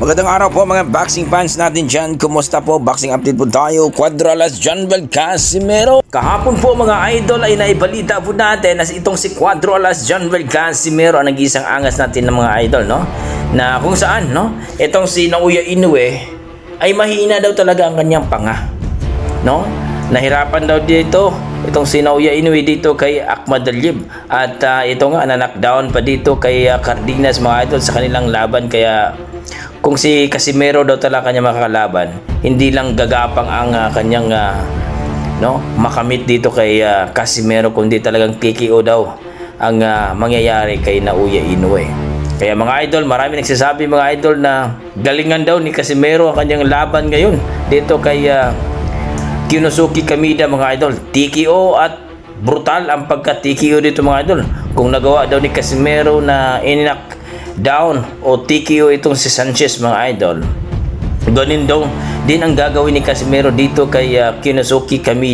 Magandang araw po mga boxing fans natin dyan. Kumusta po? Boxing update po tayo. Cuadralas Jonvel Casimero. Kahapon po mga idol ay naibalita po natin na itong si Cuadralas Jonvel Casimero ang nag-iisang angas natin ng mga idol, no? Na kung saan, no? Itong si Naoya Inoue ay mahina daw talaga ang kanyang panga, no? Nahirapan daw dito itong si Naoya Inoue dito kay Akhmadaliev at ito nga na-knockdown pa dito kay Cardenas mga idol sa kanilang laban. Kaya kung si Casimero daw talaga kanya makakalaban, hindi lang gagapang ang kanyang no, makamit dito kay Casimero, kundi talagang TKO daw ang mangyayari kay Naoya Inoue. Kaya mga idol, marami nagsasabi mga idol na galingan daw ni Casimero ang kanyang laban ngayon dito kay Kinosuke Kameda mga idol. TKO at brutal ang pagka-TKO dito mga idol. Kung nagawa daw ni Casimero na in-knock down o TKO itong si Sanchez mga idol, ganun daw din ang gagawin ni Casimero dito kay Kinosuke Kameda.